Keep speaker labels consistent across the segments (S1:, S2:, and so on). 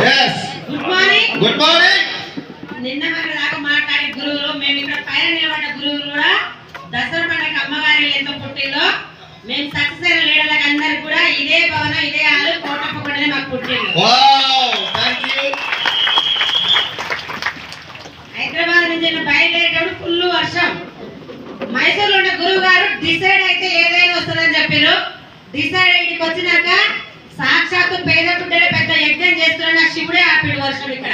S1: yes
S2: good morning
S1: good morning
S2: నిన్న మన దాకా మాట్లాడే గురువులు మేము ఇక్కడ పైన నిలబడ్డ గురువులు కూడా దసరా పండుగ అమ్మవారి ఎంత పుట్టిల్లో మేము సక్సెస్ అయిన లీడర్లకు అందరికి కూడా ఇదే భవనం ఇదే హాలు కోటప్పకొండనే మాకు పుట్టిల్లు.
S1: Wow thank you.
S2: హైదరాబాద్ నుంచి బయలుదేరేటప్పుడు ఫుల్ వర్షం. మైసూరులో ఉన్న గురువు గారు డిసైడ్ అయితే ఏదైనా వస్తుందని చెప్పారు. డిసైడ్ ఇక్కడికి వచ్చినాక సాక్షాత్తు పేద పుట్టలే పెద్ద యజ్ఞం చేస్తున్న శివుడే ఆపిడు వర్షం ఇక్కడ.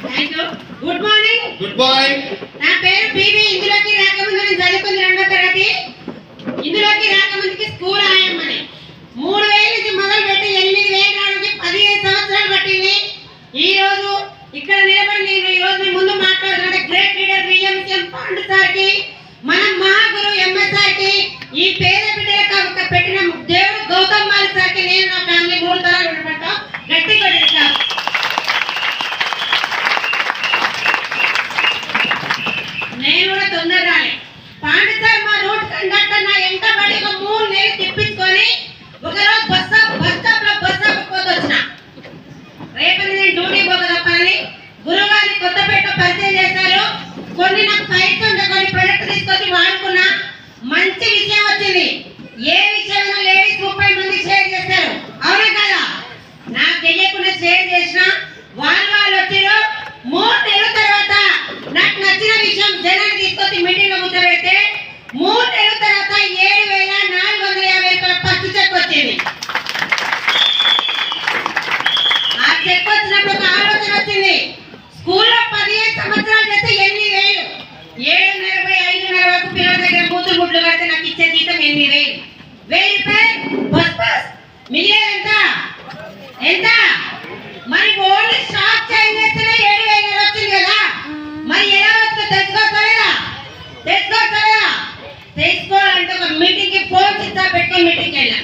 S2: Thank you. Good morning.
S1: Good morning.
S2: నా పేరు బీబీ. ఇందులోకి రాకముందు నేను చదువుకుంది 2వ తరగతి. ఇందులోకి రాకముందుకి స్కూల్ ఆయమ్మని 3000 నుంచి మొదలు పెట్టి 8000 రావడానికి 15 సంవత్సరాలు పట్టింది. ఈ రోజు ఇక్కడ నిలబడి నేను ఈ రోజు మీ ముందు మాట్లాడుతున్న గ్రేట్ లీడర్ విఎంసీఎం పాండు సార్కి, మన మహాగురు ఎంఎస్ఆర్కి, ఈ పేద బిడ్డలకు పెట్టిన దేవుడు గౌతమ్ బాలి సార్కి నేను నా ఫ్యామిలీ 3 తరాలు ఉండమంటా గట్టి కొట్టిస్తాను. నేను కూడా తొందరగానే పాండు సార్ మా రూట్ కండక్టర్ నా ఎంట పడి ఒక 3 నెలలు తిప్పించుకొని ఒకరోజు బస్ స్టాప్ లో పోతే వచ్చిన. రేపటి నేను డ్యూటీ పోక తప్పని గురుగారిని కొత్తపేట పరిచయం చేశారు. కొన్ని నాకు సైట్స్ ఉంటే కొన్ని ప్రొడక్ట్ తీసుకొచ్చి వాడుకున్నా. మంచి విషయం వచ్చింది. ఏ విషయమైనా లేడీస్ 30 మంది షేర్ చేశారు. అవునా కదా? నాకు తెలియకుండా షేర్ చేసిన వాళ్ళు వచ్చారు. 3 నెలల తర్వాత నాకు నచ్చిన విషయం జనాన్ని తీసుకొచ్చి మీటింగ్ లో కూర్చోబెడితే 3 నెలల తర్వాత 7450 రూపాయల ఫస్ట్ చెక్ వచ్చింది. ఆ చెక్ వచ్చినప్పుడు ఒక ఆలోచన వచ్చింది. స్కూల్లో 15 సంవత్సరాలు చేస్తే 8000, 7.5 వరకు పిల్లల దగ్గర కూతురు గుడ్లు కడితే నాకు ఇచ్చే జీతం 8000. 1000 రూపాయలు బస్ మిగిలేదు ఎంత మరి ఓన్లీ షాప్ చేంజ్ చేస్తేనే 7000 వచ్చింది కదా. మరి ఎలా వస్తుందో తెలుసుకోవాలంటే ఒక మీటింగ్ కి ఫోన్ ఇస్తా పెట్టుకొని మీటింగ్కి వెళ్ళా.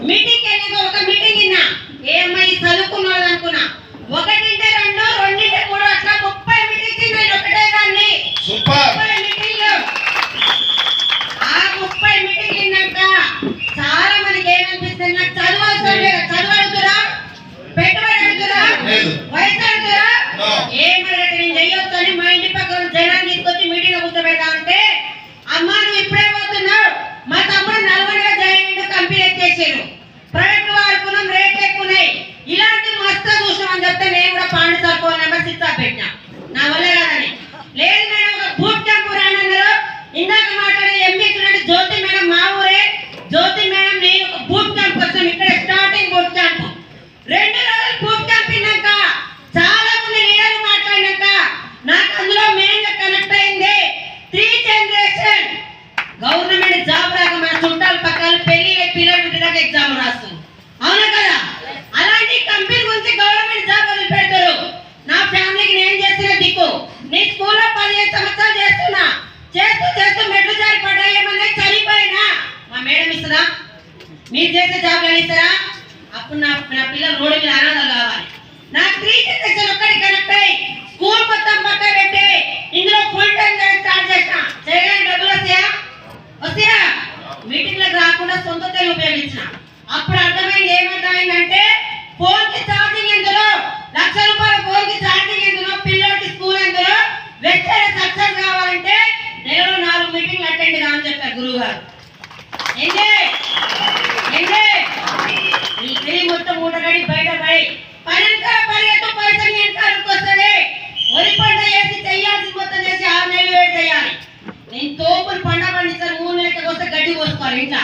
S2: మీటింగ్కి వెళ్ళాక ఒక మీటింగ్ విన్నా. ఏ అమ్మాయి చదువుకున్నాడు అనుకున్నా. 1 ఇంటే 2, 2 ఇంటే 3 అట్లా 30 మీటింగ్స్ నేను ఒకటే దాన్ని.
S1: సూపర్.
S2: 30 మీటింగ్లు. ఆ 30 మీటింగ్లు విన్నాక చాలా మందికి ఏమనిపిస్తుంది, నాకు చదువు అవసరం లేదు. చదువు అడుగుతురా, పెట్టుబడి అడుగుతురా, వయసు అడుగుతురా, ఏమడగట్టు నేను చెయ్యొచ్చు అని మా ఇంటి పక్కన జనాన్ని తీసుకొచ్చి మీటింగ్ కూర్చోబెడతా ఉంటే, అమ్మా నువ్వు ఇప్పుడే పోతున్నావు, మా తమ్ముడు నల్గొండగా జాయిన్ కంపెనీ ఎత్తేసారు, ప్రొడక్ట్ వాడుకున్నాం, రేట్లు ఎక్కున్నాయి, ఇలాంటి మస్తు చూసాం అని చెప్తే నేను కూడా Pandu sir phone number six పెట్టినా. నా వల్ల కాదని. లేదు మేడం ఒక బూట్ క్యాంప్ రానన్నారు. ఇందాక మాట్లాడే ఎంపీ జ్యోతి మేడం మా ఊరే. జ్యోతి మేడం నేను ఒక బూట్ క్యాంప్ వచ్చాం. ఇక్కడ స్టార్టింగ్ బూట్ క్యాంప్ 2 రోజులు బూట్ క్యాంప్ విన్నాక చాలా మంది లీడర్లు మాట్లాడినాక నాకు అందులో మెయిన్ గా కనెక్ట్ అయింది 3 జనరేషన్ గవర్నమెంట్ జాబ్ రాక మన చుట్టాలు పక్కలు పెళ్లి పిల్లలు బిడ్డలకు ఎగ్జామ్ రాస్తుంది. అవునా కదా? అలాంటి కంపెనీ గురించి గవర్నమెంట్ జాబ్ వదిలి పెడతారు. నా ఫ్యామిలీకి నేను చేసిన దిక్కు. నీ స్కూల్లో 15 సంవత్సరాలు చేస్తున్నా. చేస్తూ మెట్లు జారి పడ్డా ఏమన్నా చనిపోయినా మా మేడం ఇస్తుందా? మీరు చేసే జాబ్ ఇస్తారా? అప్పుడు నా పిల్లలు రోడ్డు మీద అనాథాలు కావాలి. నా 3 జనరేషన్ ఒక్కటి కనెక్ట్ అయ్యి స్కూల్ మొత్తం పక్క పెట్టి ఇందులో ఫుల్ టైం స్టార్ట్ చేసిన. చేయడానికి డబ్బులు వస్తాయా? మీటింగ్లకు రాకుండా సొంత తెలుగు ఉపయోగించిన. అప్పుడు అర్థమైంది. ఏమర్థమైందంటే ఫోన్ కి ఛార్జింగ్ ఎందులో, 1,00,000 రూపాయల ఫోన్ కి ఛార్జింగ్ ఎందులో, పిల్లలకి స్కూల్ ఎందులో, వెబ్సైట్ సక్సెస్ కావాలంటే నెలలో 4 మీటింగ్లు అటెండ్ కావని చెప్పారు గురువు గారు. ఈ తిరిగి మొత్తం మూటగడి బయట పడి పరిగెత్తు పైసలు వెనకాలకు వస్తుంది. వరి పంట వేసి చెయ్యాల్సి మొత్తం చేసి 6 నెలలు వేడి చేయాలి. నేను తోపులు పంట పండిస్తారు. 3 నెలలకు వస్తే గడ్డి పోసుకోవాలి. ఇంకా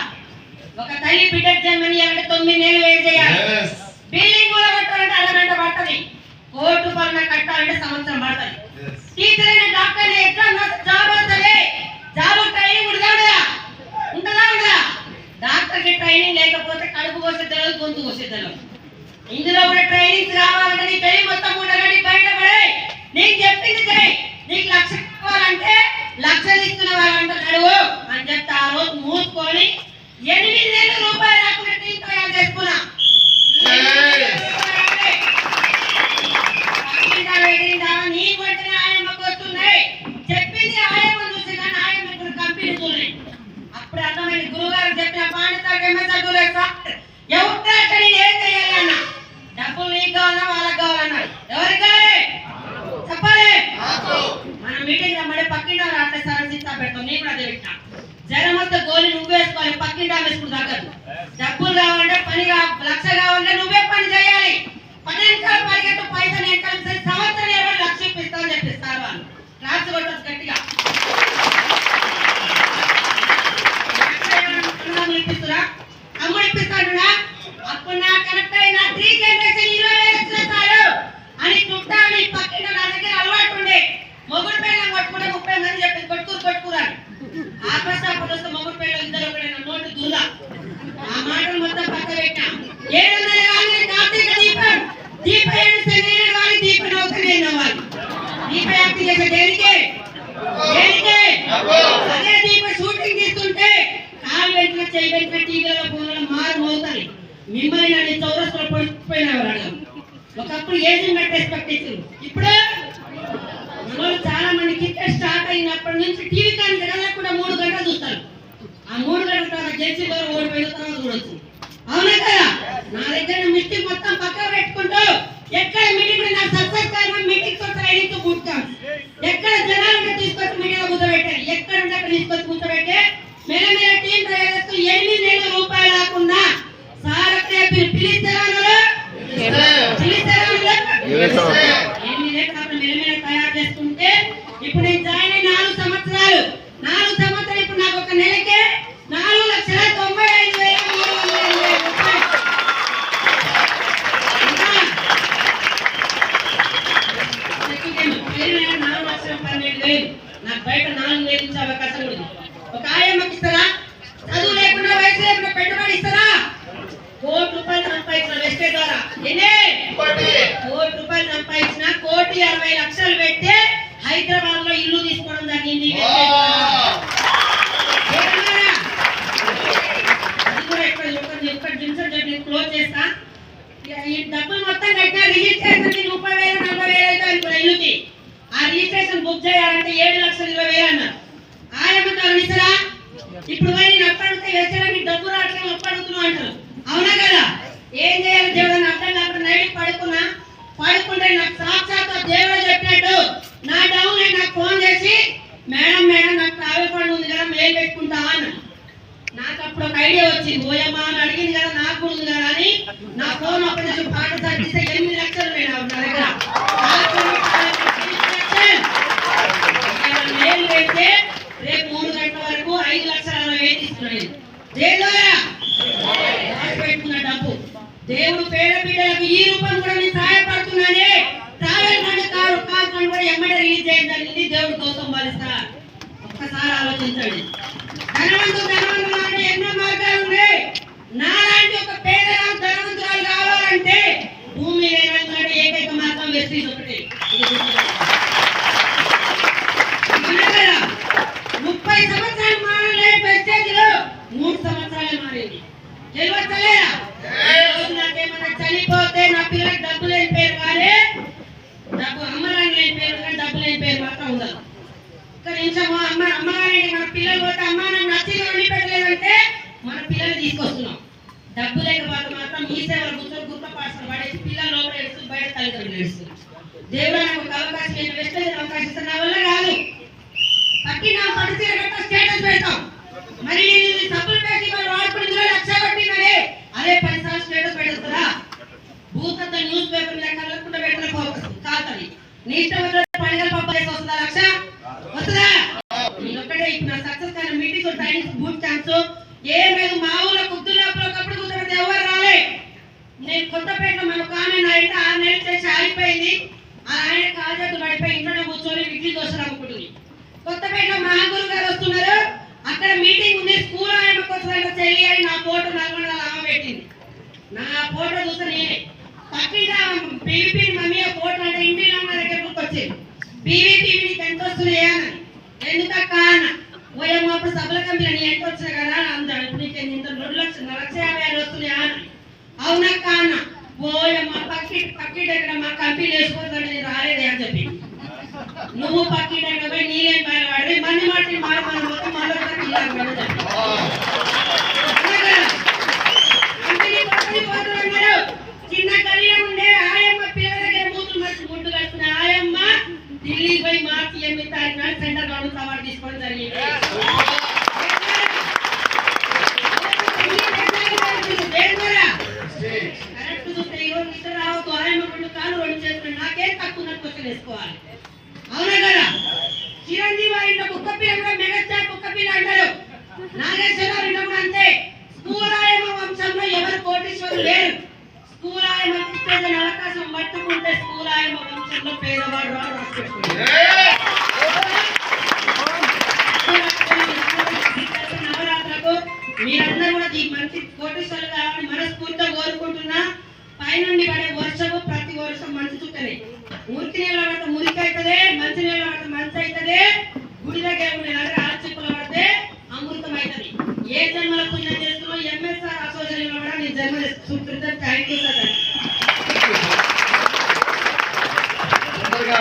S2: ఒక తల్లి బిడ్డకు జన్మని 9 నెలలు వేడి చేయాలి. బిల్డింగ్ కూడా కట్టాలంటే అరగంట పడుతుంది. కోర్టు పనుల కట్టాలంటే సంవత్సరం పడుతుంది. టీచర్ అయిన డాక్టర్ ఎగ్జామ్ జాబ్ వస్తుంది. జాబ్ ట్రైనింగ్ ఉంటుందా? డాక్టర్ కి ట్రైనింగ్ లేకపోతే కడుపు కోసే తెలియదు, గొంతు కోసే తెలియదు. ఇందులో కూడా ట్రైనింగ్స్ కావాలంటే నీ తెలివి మొత్తం మూటగడి బయటపడే. నీకు చెప్పింది చేయి. నీకు 1,00,000 కావాలంటే 1,00,000 ఇస్తున్న వాళ్ళంటే నడువు అని చెప్తే ఆ రోజు మూసుకొని 8,000 రూపాయలు రాకుండా టీం తయారు చేసుకున్నా. నీ కొట్టిన ఆయమ్మకు వస్తున్నాయి. చెప్పింది ఆయమ్మ చూసి కానీ ఆయమ్మ ఇప్పుడు కంపెనీ చూడండి. అప్పుడు అర్థమైంది గురువు గారు చెప్పిన పాండితారు ఎవరు ఏం చేయాలి పెట్టినా. జ్వరం వస్తే గోళీ నువ్వు వేసుకోవాలి, పక్కింటి ఆమె వేసుకుని తగ్గదు. డబ్బులు కావాలంటే లక్ష కావాలంటే నువ్వే పని చేయాలి. 10 నిమిషాలు పరిగెట్టు, పైసలు ఎక్కడ సంవత్సరం ఎవరు లక్ష ఇప్పిస్తామని చెప్పిస్తారు వాళ్ళు. క్లాస్ కొట్టచ్చు గట్టిగా. ఇప్పిస్తురా, అమ్ముడు ఇప్పిస్తాడురా. అప్పుడు నా కనెక్ట్ అయిన 3 జనరేషన్ 20,000 వచ్చిన చాలు అని చుట్టాలు ఈ పక్కింటి నా దగ్గర అలవాటు ఉండే. మొగుడు పిల్లలు కొట్టుకుంటే 30 మంది చెప్పి కొట్టుకురాడు. ఆపస్తాపడు వస్తే మొగుడు పిల్లలు ఇద్దరు ఒకటే నోటు దూర. ఆ మాటలు మొత్తం పక్క పెట్టినా. 700 కానీ కార్తీక దీపం దీపయాక్తి నేను కానీ దీపం అవుతాను నేను అవ్వాలి. దీపయాక్తి చేసే దేనికే అదే దీప షూటింగ్ తీస్తుంటే కాలు వెంటనే చేయి వెంటనే టీవీలలో ఫోన్లలో మారు మోగుతాయి. మిమ్మల్ని నన్ను చౌరస్తులో పడిపోయినవారు అడగం. ఒకప్పుడు ఏజింగ్ ఎక్స్పెక్ట్ ఇచ్చారు. ఇప్పుడు మనలో చాలా మంది క్రికెట్ స్టార్ట్ అయినప్పటి నుంచి టీవీ కానీ జరగకుండా 3 గంటలు చూస్తారు. ఆ 3 గంటల తర్వాత గెలిచి ద్వారా ఓడిపోయిన తర్వాత చూడొచ్చు. అవునా కదా? నా దగ్గర మీటింగ్ మొత్తం పక్కన పెట్టుకుంటూ ఎక్కడ మీటింగ్ నా సక్సెస్ కారణం మీటింగ్స్ వస్తే ఐడితో కూర్చుంటాం. ఎక్కడ జనాలు తీసుకొచ్చి మీటింగ్ కూర్చోబెట్టారు. ఎక్కడ ఉంటే అక్కడ తీసుకొచ్చి కూర్చోబెట్టే మెల్లమెల్ల టీం తయారు చేస్తూ 8,000 రూపాయలు రాకుండా సార్ అక్కడ పిలిస్తారా మెల్లమెల్ల తయారు చేసుకుంటే ఇప్పుడు నేను జాయిన్ అయి 4 సంవత్సరాలు. ఇప్పుడు నాకు ఒక నెలకే 4,95,350 4,12,000. నాకు బయట 4,000 ఇచ్చే అవకాశం ఉంది. ఒక ఆయమ్మకి ఇస్తారా? చదువు లేకుండా వయసు లేకుండా పెట్టుబడి ఇస్తారా? ₹1,00,00,000 సంపాదించిన వెస్టే ద్వారా ₹1,00,00,000 సంపాదించిన ₹1,60,00,000 పెట్టి హైదరాబాద్ లో ఇల్లు తీసుకోవడం జరిగింది. అది కూడా క్లోజ్ చేస్తా. ఈ డబ్బులు మొత్తం కట్టిన రిజిస్ట్రేషన్ ₹30,000 40,000 అయితే అనుకున్నా ఇల్లుకి. ఆ రిజిస్ట్రేషన్ బుక్ చేయాలంటే 7,20,000 అన్నారు. ఆయమ్మతో ఇస్తారా? ఇప్పుడు నేను అప్పటికే వేసడానికి డబ్బు రావట్లేదు అప్పడుగుతున్నావు అంటారు. అవునా కదా? ఏం చేయాలి దేవుడు అని అర్థం కాకుండా నైట్ పడుకుంటే నాకు సాక్షాత్ దేవుడు చెప్పినట్టు నా డౌన్ నాకు ఫోన్ చేసి మేడం నాకు ట్రావెల్ ఫండ్ ఉంది కదా మెయిల్ పెట్టుకుంటా అన్న. నాకు అప్పుడు ఒక ఐడియా వచ్చింది. ఓయమ్మా అని అడిగింది కదా నాకు ఉంది కదా అని నా ఫోన్ అప్పుడు నుంచి పాట సాధిస్తే 8 లక్షలు నా దగ్గర మెయిల్ పెడితే రేపు 3 గంటల వరకు 5,60,000 తీసుకున్నాను. పెట్టుకున్న డబ్బు దేవుడు పేద బిడ్డలకు ఈ రూపం కూడా నేను సహాయపడుతున్నానే. ట్రావెల్ ఫండ్ కారు కూడా ఎమ్మడే రిలీజ్ చేయడం జరిగింది. దేవుడు గౌతమ్ బాలిస్తా ఒక్కసారి ఆలోచించండి. ధనవంతులు అంటే ఎన్నో మార్గాలు ఉన్నాయి. నాలాంటి ఒక పేదరాలు ధనవంతురాలు కావాలంటే భూమి లేనంటే ఏకైక మార్గం వెస్టీజ్ ఒకటి. 30 సంవత్సరాలు మారలే వెస్టేజ్ లో 3 సంవత్సరాలే మారింది. తెలియట్లేదా? నాకేమన్నా చనిపోతే నా పిల్లలకు డబ్బు లేని పేరు కానీ అమ్మరాని లేని పేరు కానీ డబ్బు లేని పేరు మాత్రం ఉండదు. ఒక నిమిషం అమ్మరాని మన పిల్లలు పోతే అమ్మ నాకు నచ్చింది వండి పెట్టలేదంటే మన పిల్లలు తీసుకొస్తున్నాం. డబ్బు లేకపోతే మాత్రం మీ సేవలు కూర్చొని గుర్తపాఠశాల పడేసి పిల్లలు లోపల ఏడుస్తూ బయట తల్లిదండ్రులు ఏడుస్తుంది. దేవుడు నాకు ఒక అవకాశం నేను వెస్టేజ్ అవకాశం ఇస్తే నా వల్ల కాదు. పట్టి నా పరిచయం స్టేటస్ పెడతాం. మరి సబ్బులు పెట్టి వాడుకుని 1,00,000 కొట్టినరే అదే 10 సార్లు స్టేటస్ పెడతారా? భూతంతో న్యూస్ పేపర్ కలగకుండా పెట్టిన కాదు. నీ ఇష్టం పండుగల పబ్బు వస్తుందా? 1,00,000 వస్తుందా? నేనొక్కటే ఇప్పుడు సక్సెస్ కానీ మీటింగ్స్ ట్రైనింగ్స్ బూట్ క్యాంప్స్ ఏం లేదు. మా ఊళ్ళో కుద్దులాపులో ఒకప్పుడు కూర్చోబెడితే ఎవరు రాలే. నేను కొత్తపేటలో మనకు ఆమె నా ఇంట 6 నెలలు చేసి ఆగిపోయింది. ఆ ఆయన కాజాకు పడిపోయి ఇంట్లోనే కూర్చొని ఇడ్లీ దోశలు అమ్ముకుంటుంది. కొత్తపేటలో మహాగురు గారు వస్తున్నారు. అక్కడ మీటింగ్ ఉంది. స్కూల్ ఆయన చెల్లి అని నా ఫోటో నల్గొండ ఆమె పెట్టింది. నా ఫోటో చూస్తే నేనే పక్కింటి పీవీపీ మమ్మీ ఫోటో అంటే ఇంటిలో నా దగ్గరకు వచ్చింది. పీవీపీ నీకు ఎంత వస్తున్నాయా అని. ఎందుకక్క అన్న. ఓయమ్మ అప్పుడు సభల కంపెనీ నీ ఎంత వచ్చినా కదా అంటాడు. ఇప్పుడు నీకు 2,50,000 వస్తున్నాయా అని. అవునక్క అన్న. ఓయమ్మ పక్కింటి దగ్గర మా కంపెనీ వేసుకోవద్దంటే నేను రాలేదే అని చెప్పి నువ్వు పక్కింటి దగ్గర పోయి నీళ్ళని పైన పడి మన్ని మాటి మారమని మళ్ళీ చిన్న గదిలో ఉండే ఆయమ్మ పిల్లల దగ్గర మూతులు మర్చి గుడ్డు కట్టుకునే ఆయమ్మ ఢిల్లీ పోయి మార్చి 8 తారీఖు నాడు సెంటర్ గవర్నమెంట్ అవార్డు తీసుకోవడం జరిగింది.
S1: గా